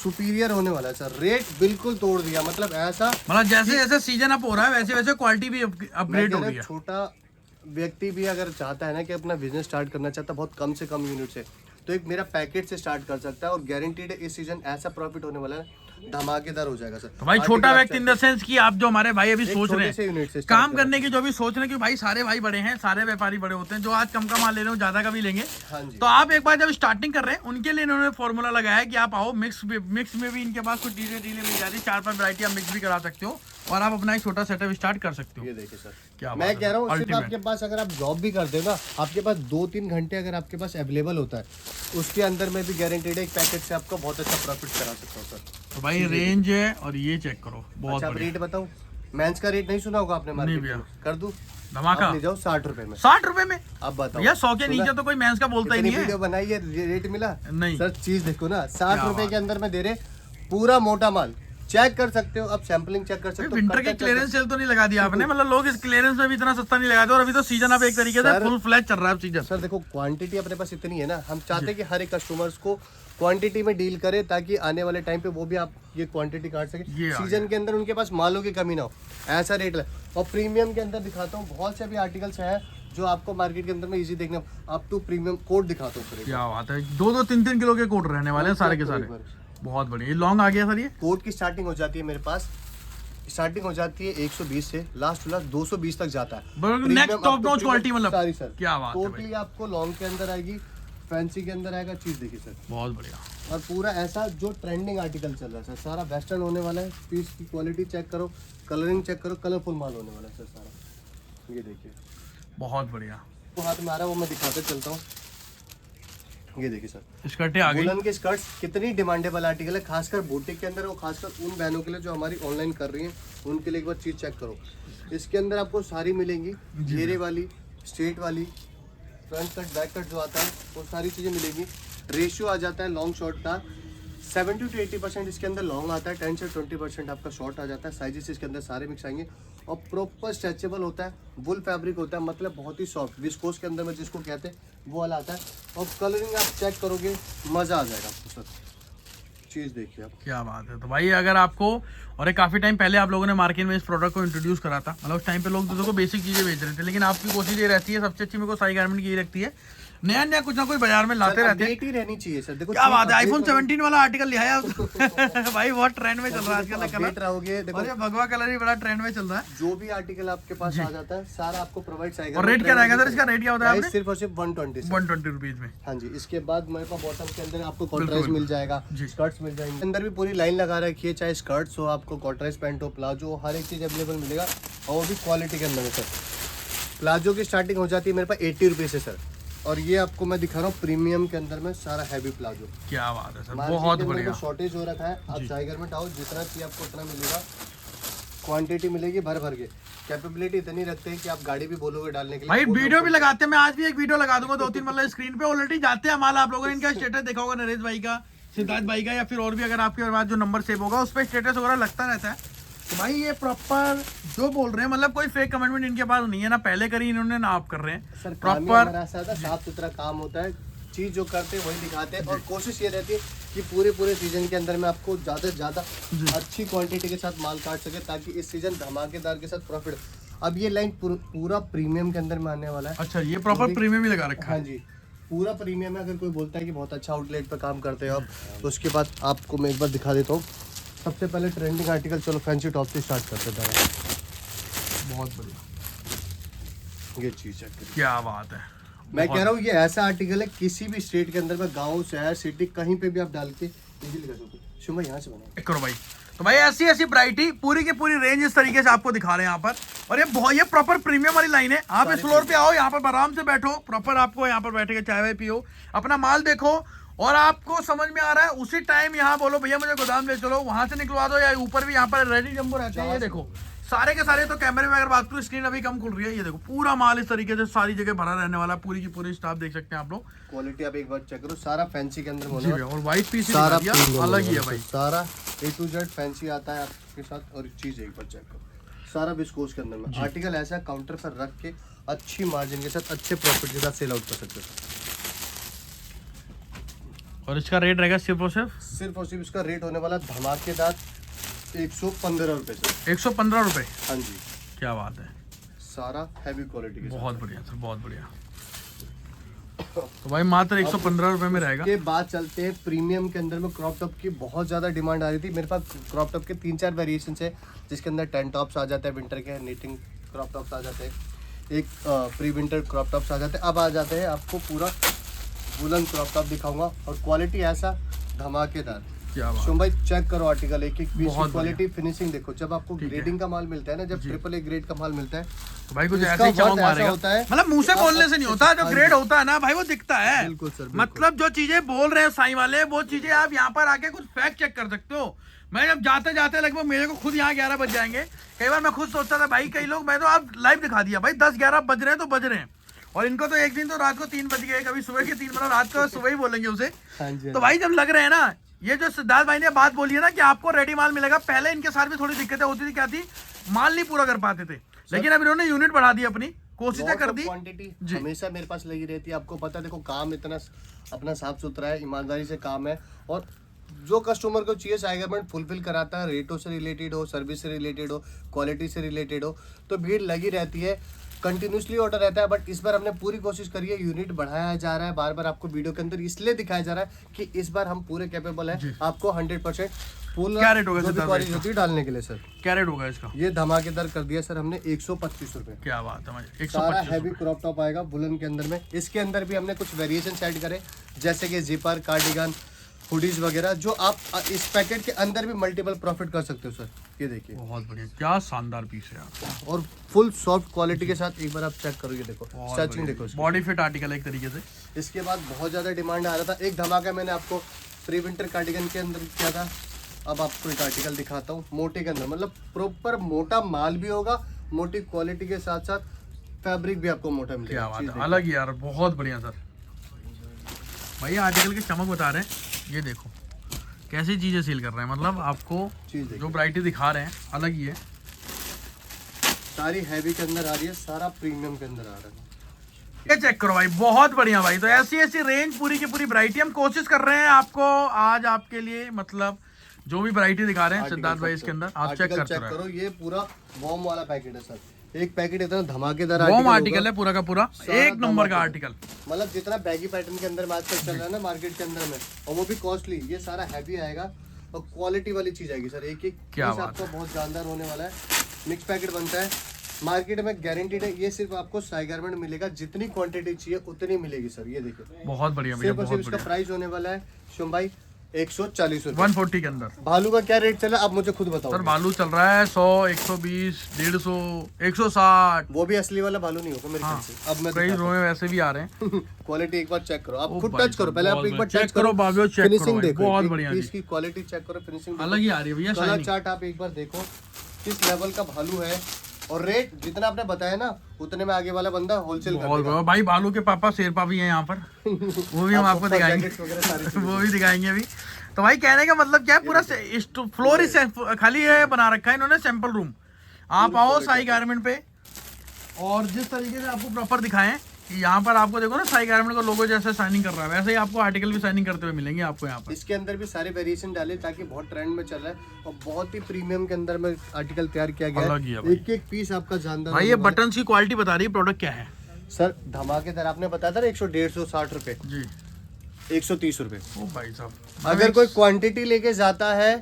B: सुपीरियर होने वाला है सर। रेट बिल्कुल तोड़ दिया, मतलब ऐसा
A: मतलब जैसे जैसे सीजन अप हो रहा है वैसे वैसे क्वालिटी भी अपग्रेड हो रही है।
B: छोटा व्यक्ति भी अगर चाहता है ना कि अपना बिजनेस स्टार्ट करना चाहता है बहुत कम से कम यूनिट से, तो एक मेरा पैकेट से स्टार्ट कर सकता है और गारंटीड है इस सीजन ऐसा प्रॉफिट होने वाला है, धमाकेदार हो जाएगा सर।
A: तो भाई छोटा व्यक्ति इन द सेंस कि आप जो हमारे भाई अभी सोच रहे
B: से यूनिट से
A: हैं काम करने की, जो भी सोच रहे हैं कि भाई सारे भाई बड़े हैं, सारे व्यापारी बड़े होते हैं, जो आज कम का माल ले रहे हो ज्यादा का भी लेंगे।
B: हाँ जी।
A: तो आप एक बार जब स्टार्टिंग कर रहे हैं उनके लिए इन्होंने फॉर्मूला लगाया है कि आप आओ, मिक्स में भी इनके पास कुछ चीजें मिल जाती है, 4-5 वैरायटी आप मिक्स भी करा सकते हो और आप अपना एक छोटा सेटअप स्टार्ट कर सकते हो।
B: ये देखिए सर,
A: क्या
B: मैं कह रहा हूँ सिर्फ
A: Ultimate।
B: आपके पास अगर आप जॉब भी करते हो ना, आपके पास 2-3 घंटे अगर आपके पास अवेलेबल होता है, उसके अंदर में भी गारंटीड है एक पैकेट से आपको बहुत अच्छा प्रॉफिट करा सकता हूँ सर।
A: तो भाई रेंज है और ये चेक करो, बहुत
B: अच्छा, अब
A: बढ़िया।
B: रेट बताऊँ? मेंस का रेट नहीं सुना होगा आपने मार्केट
A: भैया।
B: में, कर दूं?
A: धमाका
B: आप ले जाओ 60 रुपए में।
A: 60 रुपए में
B: अब बताओ
A: भैया, 100 के नीचे तो कोई मेंस का बोलता ही नहीं है।
B: वीडियो बनाई है, रेट मिला
A: नहीं
B: सर। चीज देखो ना, 60 रुपए के अंदर में दे रहे, पूरा मोटा माल चेक कर सकते हो, अब सैंपलिंग चेक कर सकते हो।
A: विंटर की क्लियरेंस सेल तो नहीं लगा दिया आपने, मतलब लोग इस क्लियरेंस में भी इतना सस्ता नहीं लगाते और अभी तो सीजन अब एक तरीके से
B: सर-
A: फुल फ्लैश चल रहा है सीजन।
B: सर देखो, क्वांटिटी अपने पास इतनी है ना, हम चाहते हैं कि हर एक कस्टमर्स को क्वांटिटी में डील करे ताकि आने वाले टाइम पे वो भी आप ये क्वांटिटी काट सके,
A: ये आ
B: सीजन के अंदर उनके पास मालों की कमी ना हो, ऐसा रेट है। और प्रीमियम के अंदर दिखाता हूँ, बहुत से भी आर्टिकल्स हैं जो आपको मार्केट के अंदर में इजी देखना। अप टू प्रीमियम कोट दिखाता हूँ सर।
A: क्या बात है, 2-3 किलो के कोट रहने वाले हैं सारे के सारे, बहुत बढ़िया। ये लॉन्ग आ गया सर, ये
B: कोट की स्टार्टिंग हो जाती है मेरे पास, स्टार्टिंग हो जाती है 120 से, लास्ट 220 तक जाता है।
A: नेक्स्ट टॉप नॉच क्वालिटी, मतलब
B: सारी सर।
A: क्या बात है भाई,
B: टोटली आपको लॉन्ग के अंदर आएगी, फैंसी के अंदर आएगा। चीज देखिए सर,
A: बहुत बढ़िया।
B: और पूरा ऐसा जो ट्रेंडिंग आर्टिकल चल रहा है सर, सारा वेस्टर्न होने वाला है। पीस की क्वालिटी चेक करो, कलरिंग चेक करो, कलरफुल माल होने वाला है सर सारा। ये देखिए
A: बहुत बढ़िया।
B: तो हाथ में आ रहा है, वो मैं दिखाते चलता हूँ। ये देखिए सर,
A: स्कर्टें आ गई।
B: वुलन के स्कर्ट्स कितनी डिमांडेबल आर्टिकल है, खासकर बुटीक के अंदर, और खासकर उन बहनों के लिए जो हमारी ऑनलाइन कर रही हैं, उनके लिए एक बार चीज चेक करो। इसके अंदर आपको सारी मिलेंगी, घेरे वाली, स्ट्रेट वाली, फ्रंट कट, बैक कट जो आता है वो सारी चीजें मिलेंगी। रेशियो आ जाता है लॉन्ग शॉर्ट का, 70 to 80% इसके अंदर लॉन्ग आता है, 10 से 20% आपका शॉर्ट आ जाता है। साइजेस इसके अंदर सारे मिक्स आएंगे और प्रॉपर स्ट्रेचेबल होता है, वुल फैब्रिक होता है, मतलब बहुत ही सॉफ्ट, विस्कोस के अंदर में जिसको कहते हैं वो वाला आता है। और कलरिंग आप चेक करोगे मजा आ जाएगा आपको सर। चीज देखिए आप,
A: क्या बात है। तो भाई अगर आपको, और एक काफी टाइम पहले आप लोगों ने मार्केट में इस प्रोडक्ट को इंट्रोड्यूस करा था, मतलब उस टाइम पे लोग दूसरों को बेसिक चीजें बेच रहे थे, लेकिन आपकी कोशिश ये रहती है, सबसे अच्छी मेरे को साई गारमेंट की ये लगती है, नया नया कुछ ना कुछ बाजार में लाते रहते हैं।
B: अपडेट ही रहनी चाहिए सर। देखो
A: क्या बात है, आईफोन 17 वाला आर्टिकल लिया है भाई, बहुत ट्रेंड में चल रहा है आजकल
B: अपडेट
A: कलर,
B: रहोगे। देखो
A: और ये भगवा कलर भी बड़ा ट्रेंड में चल रहा है।
B: जो भी आर्टिकल आपके पास आ जाता है सारा आपको प्रोवाइड आएगा।
A: और रेट क्या रहेगा सर इसका? रेट क्या होता है आपने?
B: सिर्फ और सिर्फ 120
A: 120 रुपीज में।
B: हाँ जी। इसके बाद मेरे पास बॉटम के अंदर आपको कॉटराइज मिल जाएगा,
A: जी।
B: स्कर्ट्स मिल जाएंगे, अंदर भी पूरी लाइन लगा रखी है, चाहे स्कर्ट्स हो, आपको कॉटराइज पैंट हो, प्लाजो, हर एक चीज अवेलेबल मिलेगा, और वो भी क्वालिटी के अंदर में सर। प्लाजो की स्टार्टिंग हो जाती है मेरे पास 80 रुपीज से सर, और ये आपको मैं दिखा रहा हूँ प्रीमियम के अंदर में सारा हैवी प्लाजो।
A: क्या बात है सर,
B: मार्केट
A: बहुत
B: के अंदर
A: बढ़िया।
B: में शॉर्टेज हो रखा है, आप साई गारमेंट आओ, जितना चाहिए आपको उतना मिलेगा, क्वांटिटी मिलेगी भर भर के। कैपेबिलिटी इतनी रखते हैं कि आप गाड़ी भी बोलोगे डालने के लिए।
A: भाई वीडियो भी लगाते हैं, मैं आज भी एक वीडियो लगा दूंगा 2-3, मतलब स्क्रीन पे ऑलरेडी जाते हैं माल। आप लोगों ने इनका स्टेटस देखा होगा, नरेश भाई का, सिद्धार्थ भाई का, या फिर और भी अगर आपके पास जो नंबर सेव होगा उस पर स्टेटस वगैरह लगता रहता है। तो भाई ये प्रॉपर जो बोल रहे हैं, मतलब कोई फेक कमेंटमेंट इनके पास नहीं है, ना पहले करी इन्होंने ना आप कर रहे हैं।
B: सर
A: प्रॉपर
B: साफ सुथरा काम होता है, चीज जो करते हैं वही दिखाते हैं, और कोशिश ये रहती है कि पूरे सीजन के अंदर में आपको ज्यादा से ज्यादा अच्छी क्वांटिटी के साथ माल काट सके, ताकि इस सीजन धमाकेदार के साथ प्रॉफिट। अब ये लाइन पूरा प्रीमियम के अंदर में आने वाला है।
A: अच्छा, ये प्रॉपर प्रीमियम ही लगा रखा
B: हाँ
A: है।
B: जी, पूरा प्रीमियम है। अगर कोई बोलता है कि बहुत अच्छा आउटलेट पे काम करते हो आप, तो उसके बाद आपको मैं एक बार दिखा देता हूँ। सबसे पहले ट्रेंडिंग आर्टिकल, चलो फैंसी टॉप से स्टार्ट करते हैं।
A: बहुत बढ़िया,
B: ये चीज चेक करिए,
A: क्या बात है।
B: मैं कह रहा हूँ ये ऐसा आर्टिकल है किसी भी स्टेट के अंदर में, गांव, शहर, सिटी, कहीं पे भी आप डाल के इजीली कर सकते हो। शुभ यहाँ से बना
A: करो भाई। तो भाई ऐसी ऐसी वैरायटी, पूरी की पूरी रेंज इस तरीके से आपको दिखा रहे हैं यहाँ पर। और ये प्रॉपर प्रीमियम वाली लाइन है। आप इस फ्लोर पे आओ, यहाँ पर आराम से बैठो, प्रॉपर आपको यहाँ पर बैठ के चाय वाय पियो, अपना माल देखो, और आपको समझ में आ रहा है उसी टाइम यहाँ बोलो भैया मुझे गोदाम ले चलो, वहां से निकलवा दो, या ऊपर भी यहाँ पर रेडी जंबो रहते हैं। ये देखो सारे के सारे, तो कैमरे में अगर बात करूँ, स्क्रीन अभी कम खुल रही है, ये देखो पूरा माल इस तरीके से सारी जगह भरा रहने वाला, पूरी की पूरी स्टाफ देख सकते हैं आप लोग।
B: क्वालिटी आप एक बार चेक करो, सारा फैंसी के अंदर
A: जी भैया, और व्हाइट पीस
B: सारा
A: अलग ही है भाई,
B: सारा A to Z फैंसी आता है आपके साथ। और एक चीज एक बार चेक करो, सारा विस्कोस के अंदर में आर्टिकल ऐसा काउंटर पर रख के अच्छी मार्जिन के साथ अच्छे प्रॉफिट के साथ सेल आउट कर सकते हो।
A: और इसका रेट रहेगा सिर्फ और
B: सिर्फ इसका रेट होने वाला धमाकेदार 115 रुपए सर।
A: 115 रुपए।
B: हाँ जी,
A: क्या बात है,
B: सारा हैवी क्वालिटी के
A: बहुत बढ़िया सर, बहुत बढ़िया। तो भाई मात्र 115 रुपए में रहेगा।
B: के बाद चलते हैं प्रीमियम के अंदर में। क्रॉप टॉप की बहुत ज़्यादा डिमांड आ रही थी, मेरे पास क्रॉप टॉप के 3-4 वेरिएशंस है, जिसके अंदर 10 टॉप्स आ जाते हैं, विंटर के नीटिंग क्रॉप टॉप्स आ जाते हैं, एक प्री विंटर क्रॉप टॉप्स आ जाते हैं। अब आ जाते हैं आपको पूरा वुलन क्रॉप टॉप दिखाऊंगा, और क्वालिटी ऐसा धमाकेदार।
A: क्या बात,
B: शुभ भाई चेक करो आर्टिकल, एक एक पीस
A: बहुत
B: की क्वालिटी फिनिशिंग देखो। जब आपको
A: ठीक है।
B: ग्रेडिंग का माल मिलता है ना, जब AAA ग्रेड का माल मिलता है,
A: तो भाई कुछ
B: इसका
A: ऐसे ही चमक
B: वर्थ ऐसा
A: मारेगा,
B: होता है।
A: मतलब मुंह से बोलने से नहीं होता, जो
B: हाँ
A: ग्रेड
B: जी।
A: होता है ना भाई वो दिखता है।
B: बिल्कुल सर, बिल्कुल।
A: मतलब जो चीजें बोल रहे हैं साई वाले, वो चीजें आप यहाँ पर आके कुछ फैक्ट चेक कर सकते हो। मैं जब जाते जाते लगभग मेरे को खुद यहाँ 11 बज जाएंगे, कई बार मैं खुद सोचता था भाई, कई लोग, मैं तो आप लाइव दिखा दिया भाई 10-11 बज रहे हैं तो बज रहे हैं, और इनको तो एक दिन तो रात को 3 बज गए, कभी सुबह के 3 बजे, रात को सुबह ही बोलेंगे उसे।
B: हाँ जी,
A: तो भाई जब लग रहे हैं ना, ये जो सिद्धार्थ भाई ने बात बोली है ना कि आपको रेडी माल मिलेगा, पहले इनके साथ भी थोड़ी दिक्कतें होती थी, क्या थी, माल नहीं पूरा कर पाते थे, लेकिन अब इन्होंने यूनिट बढ़ा दी, अपनी कोशिशें कर दी।
B: क्वांटिटी हमेशा मेरे पास लगी रहती है, आपको पता है। देखो काम इतना अपना साफ सुथरा है, ईमानदारी से काम है, और जो कस्टमर को चाहिए साई गारमेंट फुलफिल कराता है। रेटों से रिलेटेड हो, सर्विस से रिलेटेड हो, क्वालिटी से रिलेटेड हो, तो भीड़ लगी रहती है, कंटिन्यूसली ऑर्डर रहता है। बट इस बार हमने पूरी कोशिश करी है, यूनिट बढ़ाया जा रहा है, बार बार आपको वीडियो के अंदर इसलिए दिखाया जा रहा है कि इस बार हम पूरे कैपेबल है आपको 100% फुल
A: क्या रेट होगा
B: क्वालिटी डालने के लिए सर।
A: क्या रेट होगा इसका?
B: ये धमाकेदार कर दिया सर हमने 125 रुपए।
A: क्या बात है, 125
B: सारा हैवी क्रॉप टॉप आएगा वुलन के अंदर में। इसके अंदर भी हमने कुछ वेरिएशन ऐड करे, जैसे कि जिपर, कार्डिगन, हुडीज वगैरह, जो आप इस पैकेट के अंदर भी मल्टीपल प्रॉफिट कर सकते हो सर। ये देखिए
A: बहुत बढ़िया, क्या शानदार पीस है यार,
B: और फुल सॉफ्ट क्वालिटी के साथ। एक बार आप चेक करो, ये देखो स्टिचिंग देखो,
A: बॉडी फिट आर्टिकल एक तरीके से।
B: इसके बाद बहुत ज़्यादा डिमांड आ रहा था, एक धमाका मैंने आपको प्री विंटर कार्डिगन के अंदर किया था। अब आपको एक आर्टिकल दिखाता हूँ मोटे के अंदर, मतलब प्रॉपर मोटा माल भी होगा, मोटी क्वालिटी के साथ साथ फैब्रिक भी आपको मोटा मिलेगा।
A: क्या बात है, अलग ही यार, बहुत बढ़िया सर। भैया आर्टिकल की चमक बता रहे हैं, ये देखो कैसी चीजें सेल कर रहे हैं, मतलब आपको जो वैरायटी दिखा रहे हैं अलग ही है।
B: सारी हैवी के अंदर आ रही है, सारा प्रीमियम के अंदर आ रहा है।
A: ये चेक करो भाई, बहुत बढ़िया भाई। तो ऐसी ऐसी रेंज, पूरी की पूरी वैरायटी हम कोशिश कर रहे हैं आपको आज आपके लिए, मतलब जो भी वैरायटी दिखा रहे हैं सिद्धार्थ भाई इसके अंदर, आप चेक
B: करो। ये पूरा वॉर्म वाला पैकेट है सर, एक पैकेट इतना धमाकेदार
A: वॉर्म आर्टिकल है पूरा का पूरा, एक नंबर का आर्टिकल।
B: मतलब जितना बैगी पैटर्न के अंदर आजकल चल रहा है ना मार्केट के अंदर में, और वो भी कॉस्टली, ये सारा हैवी आएगा और क्वालिटी वाली चीज आएगी सर। एक एक पीस आपको बहुत जानदार होने वाला है। मिक्स पैकेट बनता है, मार्केट में गारंटीड है। ये सिर्फ आपको साई गारमेंट मिलेगा, जितनी क्वांटिटी चाहिए उतनी मिलेगी सर। ये देखिए
A: बहुत बढ़िया भैया, बहुत
B: इसका प्राइस होने वाला है शुभ भाई 140 रुपए
A: 140 के अंदर।
B: भालू का क्या रेट चला आप मुझे खुद बताओ
A: सर? भालू चल रहा है 100, 120, 150, 160।
B: वो भी असली वाला भालू नहीं होगा मेरे ख्याल से। अब मैं
A: कई रो में वैसे भी आ रहे हैं।
B: क्वालिटी एक बार चेक करो, आप खुद टच करो, पहले आप एक बार
A: चेक करो बाबियो, चेक
B: फिनिशिंग
A: करो,
B: देखो,
A: बहुत बढ़िया जी।
B: इसकी क्वालिटी चेक करो, फिनिशिंग
A: अलग ही आ रही है भैया,
B: कलर चार्ट आप एक बार देखो किस लेवल का भालू है, और रेट जितना आपने बताया ना उतने में आगे वाला बंदा होलसेल कर देगा।
A: भाई भालू के पापा शेरपा भी हैं यहाँ पर, वो भी हम आपको दिखाएंगे, वो भी दिखाएंगे अभी। तो भाई कहने का मतलब क्या है, पूरा फ्लोर ही खाली है बना रखा है इन्होंने, सैंपल रूम। आप आओ साई गारमेंट पे, और जिस तरीके से आपको प्रॉपर दिखाएं कि यहाँ पर आपको देखो ना साई गारमेंट का लोगो जैसे शाइनिंग कर रहा है, वैसे ही आपको आर्टिकल भी शाइनिंग करते हुए मिलेंगे आपको यहाँ पर।
B: इसके अंदर भी सारे वेरिएशन डाले ताकि बहुत ट्रेंड में चल रहा है, और बहुत ही प्रीमियम के अंदर में आर्टिकल तैयार किया गया है। एक एक पीस आपका जानदार
A: भाई। ये बटन की क्वालिटी बता रही है, प्रोडक्ट क्या है
B: सर? धमाकेदार आपने बताया था ना 150-160 रुपए
A: जी,
B: 130 रुपए।
A: ओ भाई साहब,
B: अगर कोई क्वांटिटी लेके जाता है,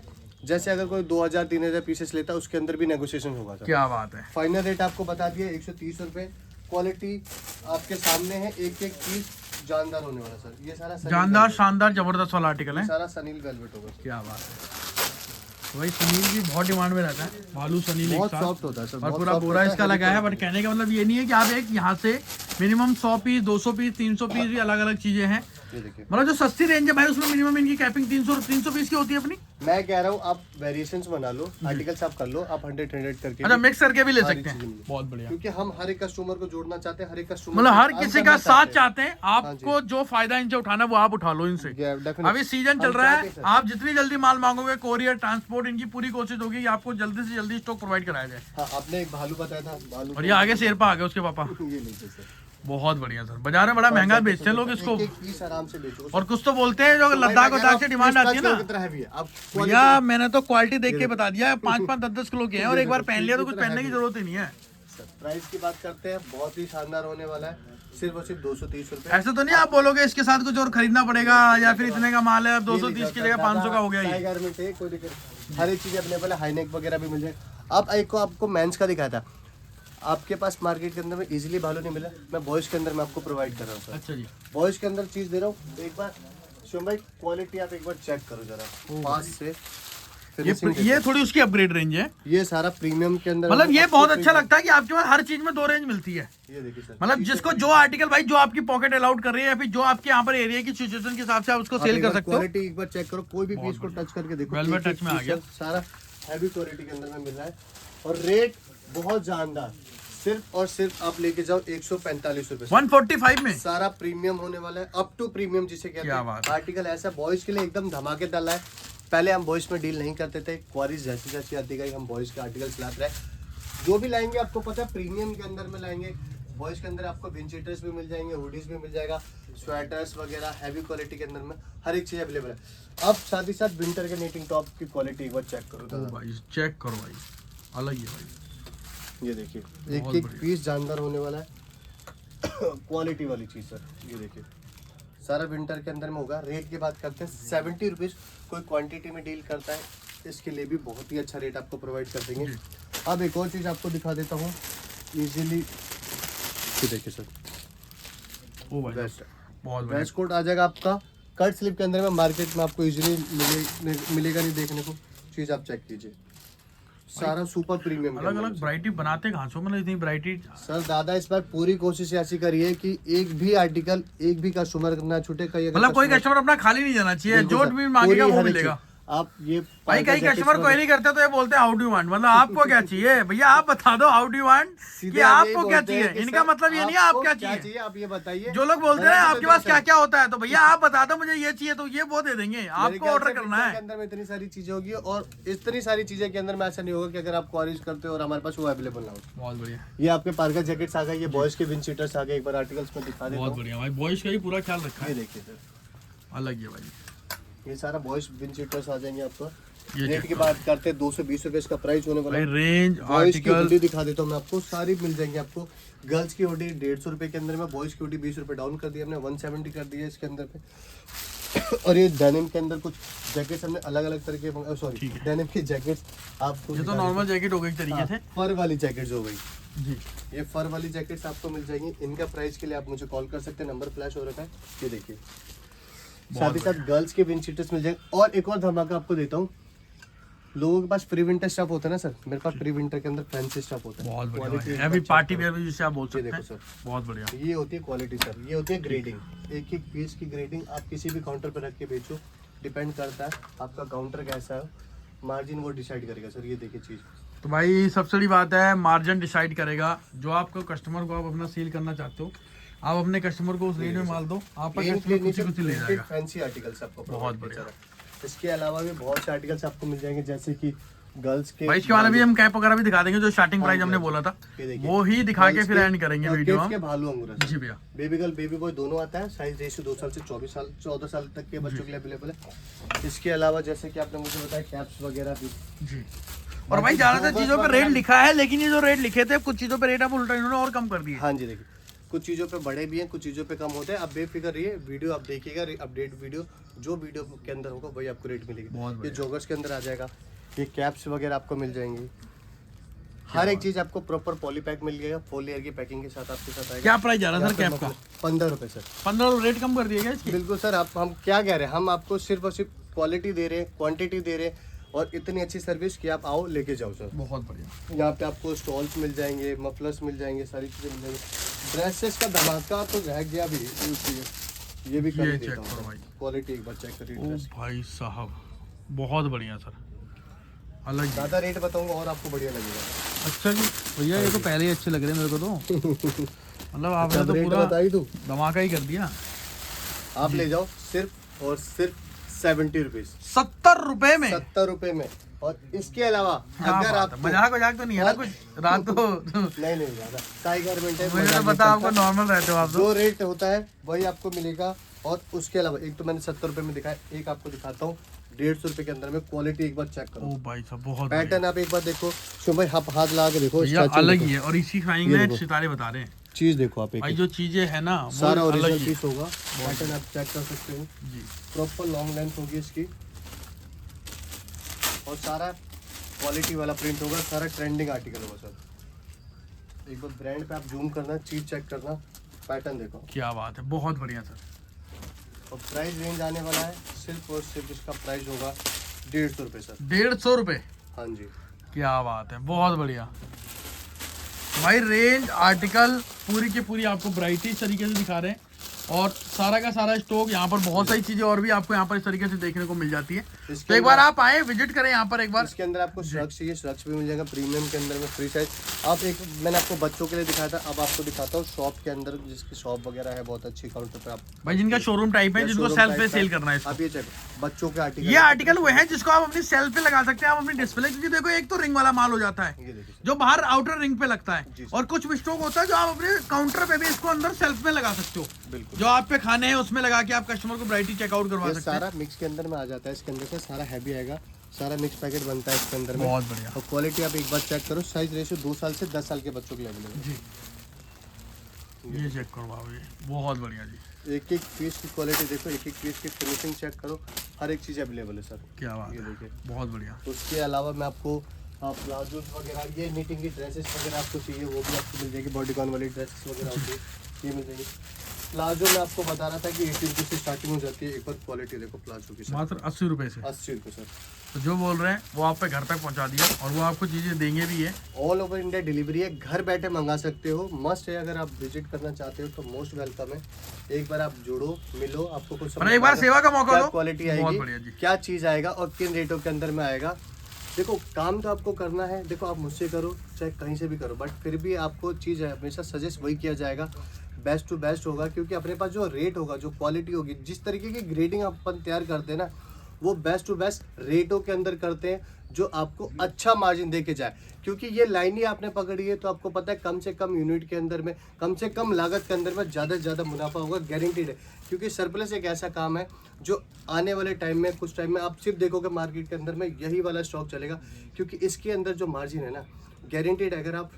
B: जैसे अगर कोई 2000-3000 पीसेस लेता है, उसके अंदर भी नेगोशिएशन होगा सर।
A: क्या बात है।
B: फाइनल रेट आपको बता दिया 130 रुपए। क्वालिटी आपके सामने है, एक एक पीस जानदार होने वाला सर। ये सारा
A: जानदार, शानदार, जबरदस्त वाला आर्टिकल है,
B: सारा सनील वेलवेट होगा।
A: क्या बात है। भाई सनील भी बहुत डिमांड में रहता है, भालू सनील एक
B: बहुत
A: साथ।
B: सॉफ्ट होता है सर,
A: और
B: बहुत
A: पूरा
B: soft
A: बोरा
B: होता है,
A: इसका
B: heavy
A: लगा है, बट
B: quality।
A: कहने का मतलब ये नहीं है कि आप एक यहाँ से मिनिमम 100 पीस 200 पीस 300 पीस भी अलग अलग चीजें हैं।
B: ये देखिए,
A: मतलब जो सस्ती रेंज है भाई उसमें मिनिमम इनकी कैपिंग 300 पीस की होती है अपनी।
B: मैं कह रहा हूँ आप वेरिएशंस बना लो, आर्टिकल्स आप कर लो, आप 100 करके
A: अच्छा
B: भी,
A: मिक्स करके भी ले
B: सारी
A: सकते हैं,
B: चीजें मिलेगी।
A: बहुत बढ़िया।
B: क्योंकि हम हर एक कस्टमर को जोड़ना चाहते हैं, हर एक कस्टमर
A: मतलब हर
B: को
A: किसी
B: earn
A: का
B: करना
A: साथ
B: हैं।
A: चाहते हैं, आपको जो फायदा इनसे उठाना है वो आप उठा लो इनसे।
B: Definitely।
A: अभी सीजन चल
B: हम
A: रहा
B: चाहते
A: है,
B: हैं सर।
A: आप जितनी जल्दी माल मांगोगे कोरियर ट्रांसपोर्ट इनकी पूरी कोशिश होगी कि आपको जल्दी से जल्दी स्टॉक प्रोवाइड कराया जाए।
B: हाँ, आपने एक भालू बताया था, भालू
A: और ये आगे शेरपा आ गए उसके पापा,
B: ये लीजिए सर,
A: बहुत बढ़िया सर। बाजार में बड़ा महंगा बेचते हैं लोग इसको,
B: एक पीस आराम से बेचो।
A: और कुछ तो बोलते हैं जो लद्दाख वद्दाख से डिमांड आती है ना
B: कितना हैवी है आप
A: भैया, मैंने तो क्वालिटी देख के बता दिया, 5-5 10-10 किलो के हैं, और एक बार पहन लिया तो कुछ पहनने की जरूरत ही नहीं है।
B: प्राइस की बात करते हैं, बहुत ही शानदार होने वाला है, सिर्फ और सिर्फ 230 रुपए।
A: ऐसा तो नहीं आप बोलोगे इसके साथ कुछ और खरीदना पड़ेगा, या फिर इतने का माल है 230 की जगह 500 का हो गया ये।
B: टाइगर में थे, कोई दिक्कत, हर एक चीज अवेलेबल है, हाईनेक वगैरह भी मिल जाएगा। अब एक को आपको मेंस का दिखाया था, आपके पास मार्केट के अंदर में इजीली भालू नहीं मिला, मैं बॉयज के अंदर मैं आपको प्रोवाइड कर रहा हूँ सर।
A: अच्छा जी,
B: बॉयज के अंदर चीज दे रहा हूँ, एक बार शिवम भाई क्वालिटी आप एक बार चेक करो जरा पास से। finishing
A: ये थोड़ी उसकी अपग्रेड रेंज है,
B: ये सारा प्रीमियम के अंदर,
A: मतलब ये बहुत अच्छा लगता है कि आपके पास हर चीज में 2 रेंज मिलती है।
B: ये देखिए सर,
A: मतलब जिसको जो आर्टिकल भाई जो आपकी पॉकेट अलाउड कर रही है, या फिर जो आपके यहाँ पर एरिया की सिचुएशन के हिसाब से आप उसको सेल कर सकते हो।
B: क्वालिटी एक बार चेक करो, कोई भी पीस को टच करके देखो,
A: Velvet
B: एक-एक
A: touch में आ
B: piece
A: गया।
B: सारा हैवी क्वालिटी के अंदर में मिल रहा है, और रेट बहुत जानदार, सिर्फ और सिर्फ आप लेके जाओ 145 रुपए।
A: 145 में
B: सारा प्रीमियम होने वाला है, अप टू प्रीमियम जिसे कहते
A: क्या
B: हैं।
A: बात।
B: आर्टिकल ऐसा बॉयज के लिए एकदम धमाकेदार है। पहले हम बॉयज में डील नहीं करते थे, क्वारीज जैसी जैसी आती गई हम बॉयज के आर्टिकल्स लाते रहे। जो भी लाएंगे आपको पता है प्रीमियम के अंदर में लाएंगे। बॉयज के अंदर आपको विंचीटर्स भी मिल जाएंगे, हुडीज भी मिल जाएगा, स्वेटर्स वगैरह हैवी क्वालिटी के अंदर में हर एक चीज अवेलेबल है। अब साथ ही साथ विंटर के नीटिंग टॉप की क्वालिटी एक बार चेक करो
A: ओ
B: दादा।
A: भाई चेक करो भाई, अलग ही है भाई,
B: ये देखिए एक
A: बहुत
B: एक
A: बढ़िया।
B: पीस जानदार होने वाला है, क्वालिटी वाली चीज सर। ये देखिए सारा विंटर के अंदर में होगा। रेट की बात करते हैं 70 रुपीज़, कोई क्वांटिटी में डील करता है इसके लिए भी बहुत ही अच्छा रेट आपको प्रोवाइड कर देंगे। अब एक और चीज़ आपको दिखा देता हूँ इजीली, ये देखिए सर,
A: ओ भाई
B: वेस्ट
A: बहुत बढ़िया।
B: वेस्ट कोट आ जाएगा आपका कट स्लिप के अंदर में। मार्केट में आपको इजीली मिलेगा नहीं देखने को, चीज़ आप चेक कीजिए, सारा सुपर प्रीमियम
A: अलग अलग वैरायटी बनाते कहाँ से, मतलब इतनी वैरायटी।
B: सर दादा इस बार पूरी कोशिश ऐसी करिए कि एक भी आर्टिकल एक भी कस्टमर ना छूटे। कहीं अगर
A: मतलब कोई
B: customer-
A: कस्टमर अपना खाली नहीं जाना चाहिए,
B: बिल्कुल
A: जो
B: सर,
A: भी मांगेगा
B: पूरी
A: वो
B: हर एक
A: मिलेगा।
B: चीज। आप ये
A: भाई कई
B: jackets
A: कस्टमर कोई
B: वगैरह-
A: नहीं करते तो ये बोलते हैं हाउ डू वांट, मतलब आपको क्या चाहिए भैया, आप बता दो हाउ डू वांट कि
B: सीधे आप यही
A: आपको क्या
B: बोलते हैं
A: चाहिए।
B: कि
A: इनका
B: सर,
A: मतलब ये नहीं है आप क्या चाहिए।
B: आप ये बताइए।
A: जो लोग बोलते हैं आपके पास क्या क्या होता है, तो भैया आप बता दो मुझे ये चाहिए तो ये वो दे देंगे, आपको ऑर्डर करना
B: के
A: है।
B: अंदर में इतनी सारी चीजें होगी, और इतनी सारी चीजें के अंदर में ऐसा नहीं होगा कि अगर आप क्वारीज करते हो और हमारे पास वो अवेलेबल ना हो।
A: बहुत बढ़िया,
B: ये आपके पार्कर जैकेट्स आ गए, ये बॉयज के विंड शीटर्स आ गए, एक बार आर्टिकल्स में दिखा देता
A: बहुत
B: हूँ।
A: बढ़िया भाई, बॉयज का ही पूरा ख्याल रखा
B: ये
A: है,
B: देखिए सर,
A: अलग ही है भाई।
B: ये सारा बॉयज विंड शीटर्स आ जाएंगे आपको।
A: ये
B: रेट की बात करते हैं 220 रुपए इसका प्राइस होने वाला
A: भाई
B: है।
A: रेंज
B: बॉयज की
A: आर्टिकल
B: हुडी दिखा देता हूँ मैं आपको, सारी मिल जाएंगी आपको। गर्ल्स की हुडी 150 रुपए के अंदर में, बॉयज की हुडी 20 रुपए डाउन कर दिया हमने, 170 कर दिया इसके अंदर पे। और ये डेनिम के अंदर कुछ जैकेट्स हमने अलग अलग तरह के, सॉरी डेनिम की जैकेट्स आपको
A: ये तो नॉर्मल जैकेट हो गई एक तरीके से।
B: फर वाली जैकेट्स हो गई,
A: जी
B: ये फर वाली जैकेट्स आपको मिल जाएंगी। इनका प्राइस के लिए आप मुझे कॉल कर सकते हैं, नंबर फ्लैश हो रखा है, ये देखिए। साथ ही साथ गर्ल्स के विंड शीटर्स मिल जाएंगे। और एक और धमाका आपको देता हूँ, लोगों के पास प्री विंटर स्टफ होता है ना सर, मेरे पास प्री विंटर के अंदर फैंसी स्टफ होता है।
A: बहुत
B: Quality
A: बढ़िया,
B: एक
A: हैवी
B: बार
A: पार्टी
B: check
A: वेयर भी जिसे आप बोल
B: करो। ये
A: सकते
B: देखो
A: हैं,
B: सर,
A: बहुत बढ़िया।
B: ये होती है क्वालिटी सर, ये होती है ग्रेडिंग। एक एक पीस की ग्रेडिंग आप किसी भी काउंटर पर रख के बेचो, डिपेंड करता है आपका काउंटर कैसा है, मार्जिन वो डिसाइड करेगा सर। ये देखिए चीज़,
A: तो भाई सबसे बड़ी बात है मार्जिन डिसाइड करेगा। जो आपको कस्टमर को आप अपना सेल करना चाहते हो, आप अपने कस्टमर को उस रेट में माल दो, आपका कस्टमर कुछ ले जाएगा।
B: फैंसी आर्टिकल्स आपको
A: बहुत
B: बहुत
A: बढ़िया।
B: बढ़िया। इसके अलावा भी बहुत से आर्टिकल्स आपको मिल जाएंगे, जैसे कि गर्ल्स के
A: भाई इसके वाले भी हम कैप वगैरह भी दिखा देंगे, जो स्टार्टिंग प्राइस हमने बोला था
B: ये देखिए।
A: वो ही दिखा के
B: गर्ल्स
A: फिर एंड करेंगे वीडियो
B: किड्स
A: हम।
B: के भालू अंगूर
A: जी भैया,
B: बेबी गर्ल बेबी बॉय दोनों आता है, साइज रेशियो 2 साल से 24 साल 14 साल तक के बच्चों के लिए अवेलेबल है। इसके अलावा जैसे कि आपने मुझे बताया कैप्स वगैरह भी।
A: जी। और भाई ज्यादातर चीजों पे रेट लिखा है, लेकिन ये जो रेट लिखे थे कुछ चीजों पे रेट अब उल्टा इन्होंने और कम कर दिए।
B: हाँ जी देखिए, कुछ चीज़ों पे बड़े भी हैं, कुछ चीज़ों पे कम होते हैं। आप बेफिक्र रहिए, वीडियो आप देखिएगा, अपडेट वीडियो जो वीडियो के अंदर होगा वही आपको रेट मिलेगी।
A: बहुत
B: ये
A: बढ़िया।
B: जॉगर्स के अंदर आ जाएगा, ये कैप्स वगैरह आपको मिल जाएंगी। हर एक चीज़ आपको प्रॉपर पॉली पैक मिल जाएगा, फुल लेयर की पैकिंग के साथ आपके साथ आएगा।
A: क्या प्राइस जा रहा है सर कैप का?
B: 15 रुपये सर।
A: 15 रेट कम कर दिया गया इसकी।
B: बिल्कुल सर, आप हम क्या कह रहे हैं, हम आपको सिर्फ और सिर्फ क्वालिटी दे रहे हैं, क्वांटिटी दे रहे हैं। और इतनी अच्छी सर्विस कि आप आओ लेके जाओ सर।
A: बहुत बढ़िया।
B: यहाँ पे आपको स्टॉल्स मिल जाएंगे, मफलर्स मिल जाएंगे, सारी चीज़ें मिल जाएंगी। ड्रेसेस का धमाका तो रह गया भी, ये भी कर
A: ये
B: देता
A: चेक
B: हूँ
A: करो
B: सर।
A: भाई।
B: क्वालिटी एक बार चेक करिए
A: ओ
B: ड्रेस।
A: भाई साहब बहुत बढ़िया सर, अलग ही।
B: ज़्यादा रेट बताऊंगा और आपको बढ़िया लगेगा।
A: अच्छा जी भैया, ये तो पहले ही अच्छे लग रहे हैं मेरे को तो। मतलब आपने
B: जब
A: तो
B: रेट
A: पूरा
B: बताई तू,
A: धमाका ही कर दिया।
B: आप ले जाओ सिर्फ और सिर्फ 70 रुपीज,
A: 70 रुपए में।
B: 70 रुपए में। और इसके अलावा
A: क्या
B: अगर
A: बात
B: आप
A: है, मजाक वजाक तो नहीं है ना कुछ? रात को
B: नहीं ज्यादा साई गारमेंट है,
A: मुझे तो
B: मजाक
A: पता
B: नहीं
A: आपको
B: करता।
A: नॉर्मल रहते हो आप तो।
B: जो रेट होता है वही आपको मिलेगा। और उसके अलावा एक तो मैंने 70 रुपए में दिखाया, एक आपको दिखाता हूँ 150 रुपए के अंदर में। क्वालिटी एक बार चेक करो,
A: ओ भाई साहब बहुत
B: पैटर्न आप एक बार देखो। शुभ भाई आप हाथ लगा के देखो,
A: भैया
B: stretching
A: अलग
B: देखो।
A: ही है। और इसी खाइंग
B: ये
A: में
B: देखो।
A: सितारे बता रहे हैं
B: चीज देखो आप, एक
A: भाई जो चीजें है ना वो
B: सारा
A: अलग
B: ओरिजिनल
A: ही
B: पीस होगा। पैटर्न आप चेक कर सकते हो,
A: जी।
B: प्रॉपर लॉन्ग लेंथ होगी इसकी और सारा क्वालिटी वाला प्रिंट होगा, सारा ट्रेंडिंग आर्टिकल होगा सर। एक बार ब्रांड पे आप जूम करना, चीज चेक करना, पैटर्न देखो।
A: क्या बात है, बहुत बढ़िया सर।
B: और प्राइस रेंज आने वाला है सिर्फ और सिर्फ इसका प्राइस होगा 150 रुपये सर।
A: 150 रुपए,
B: हाँ जी।
A: क्या बात है, बहुत बढ़िया भाई। रेंज आर्टिकल पूरी की पूरी आपको वैरायटी इस तरीके से दिखा रहे हैं और सारा का सारा स्टॉक यहाँ पर। बहुत सारी चीजें और भी आपको यहाँ पर इस तरीके से देखने को मिल जाती है। तो एक बार आप आए, विजिट करें यहाँ पर एक बार।
B: इसके अंदर आपको श्रक्स चाहिए, श्रक्स भी मिल जाएगा प्रीमियम के अंदर में, फ्री साइज। आप एक मैंने आपको बच्चों के लिए दिखाया था, अब आपको दिखाता हूँ शॉप के अंदर, जिसकी शॉप वगैरह है बहुत अच्छी काउंटर पे। आप
A: भाई जिनका शोरूम टाइप है, जिनको सेल्फ पे सेल करना है इसको।
B: आप ये चेक, बच्चों के आर्टिकल,
A: ये आर्टिकल वो है जिसको आप अपनी सेल्फ पे लगा सकते हैं, आप अपनी डिस्प्ले। क्योंकि देखो एक तो रिंग वाला माल हो जाता है
B: ये देखिए
A: जो बाहर आउटर रिंग पे लगता है,
B: जी।
A: और कुछ स्टॉक होता है जो आप अपने काउंटर पे भी इसको अंदर सेल्फ में लगा सकते हो।
B: बिल्कुल,
A: जो आप पे खाने हैं उसमें लगा के आप कस्टमर को वैरायटी चेकआउट करवा
B: ये
A: सकते हैं।
B: सारा मिक्स के अंदर में आ जाता है। इसके अंदर से सारा हैवी आएगा, सारा मिक्स पैकेट बनता है इसके अंदर में।
A: बहुत बढ़िया
B: और क्वालिटी आप एक बार चेक करो, साइज रेशियो 2 साल से 10 साल के बच्चों के लेवल में।
A: जी। ये चेक करो बाबू, ये बहुत बढ़िया जी।
B: एक एक पीस की क्वालिटी देखो, एक एक पीस की फिनिशिंग चेक करो, हर एक चीज़ अवेलेबल है सर।
A: क्या बात
B: ये
A: है,
B: देखिए।
A: बहुत बढ़िया।
B: उसके अलावा मैं आपको प्लाजो वगैरह, ये नीटिंग की ड्रेसेस वगैरह आपको चाहिए वो भी आपको मिल जाएगी। बॉडीकॉन वाली ड्रेसेस वगैरह होती है, ये मिल जाएगी। प्लाजो में आपको बता रहा था कि 80 रुपये से स्टार्टिंग हो जाती है। एक बार क्वालिटी देखो प्लाजो की सर,
A: मात्र 80 रुपए से।
B: 80 रुपये सर।
A: तो जो बोल रहे हैं वो आप पे घर तक पहुंचा दिया और वो आपको चीजें देंगे भी है।
B: ऑल ओवर इंडिया डिलीवरी है, घर बैठे मंगा सकते हो। मस्ट है, अगर आप विजिट करना चाहते हो तो मोस्ट वेलकम है। एक बार आप जुड़ो, मिलो, आपको कुछ
A: और एक बार सेवा का मौका
B: क्या
A: दो।
B: क्वालिटी
A: बहुत बढ़िया
B: आएगी,
A: जी।
B: क्या चीज़ आएगा और किन रेटों के अंदर में आएगा। देखो काम तो आपको करना है, देखो आप मुझसे करो चाहे कहीं से भी करो, बट फिर भी आपको चीज़ है हमेशा सजेस्ट वही किया जाएगा, बेस्ट टू बेस्ट होगा। क्योंकि अपने पास जो रेट होगा, जो क्वालिटी होगी, जिस तरीके की ग्रेडिंग अपन तैयार करते हैं ना, वो बेस्ट टू बेस्ट रेटों के अंदर करते हैं, जो आपको अच्छा मार्जिन दे के जाए। क्योंकि ये लाइन ही आपने पकड़ी है तो आपको पता है कम से कम यूनिट के अंदर में, कम से कम लागत के अंदर में ज़्यादा से ज़्यादा मुनाफा होगा, गारंटीड है। क्योंकि सरप्लस एक ऐसा काम है जो आने वाले टाइम में, कुछ टाइम में आप सिर्फ देखोगे मार्केट के अंदर में यही वाला स्टॉक चलेगा। क्योंकि इसके अंदर जो मार्जिन है ना, गारंटीड, अगर आप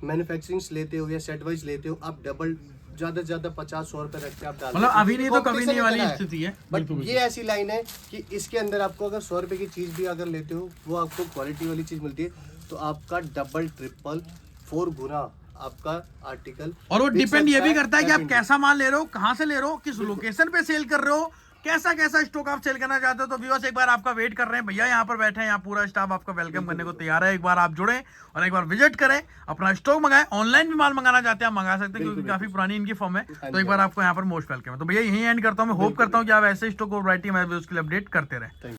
B: मैन्युफैक्चरिंग लेते हो या सेट वाइज लेते हो, आप डबल ज़्यादा से ज़्यादा 50-100 रुपये रख के आप डालते हो।
A: मतलब अभी नहीं तो कभी
B: Competition
A: नहीं वाली
B: इतना है।
A: स्थिति है।
B: बट
A: बिल्कुल
B: ये ऐसी लाइन है कि इसके अंदर आपको अगर 100 रुपये की चीज़ भी अगर लेते हो, वो आपको क्वालिटी वाली चीज़ मिलती है, तो आपका डबल ट्रिपल 4 गुना आपका आर्टिकल।
A: और वो
B: बिक
A: डिपेंड ये
B: सकता
A: भी करता है कि आप
B: definitely।
A: कैसा माल ले रहे हो, कहाँ से ले रहे हो, किस लोकेशन पे सेल कर रहे हो, कैसा कैसा स्टॉक आप सेल करना चाहते हो। तो व्यूअर्स एक बार आपका वेट कर रहे हैं, भैया यहाँ पर बैठे हैं, यहाँ पूरा स्टाफ आपका वेलकम करने को तैयार है। एक बार आप जुड़े और एक बार विजिट करें, अपना स्टॉक मंगाएं। ऑनलाइन भी माल मंगाना चाहते हैं आप मंगा सकते हैं, क्योंकि काफी पुरानी इनकी फॉर्म है। तो एक बार आपको यहाँ पर मोस्ट वेलकम है। तो भैया यही एंड करता हूँ, मैं होप करता हूँ कि आप ऐसे स्टॉक और वैरायटी हमारे व्यूअर्स के लिए अपडेट करते रहे।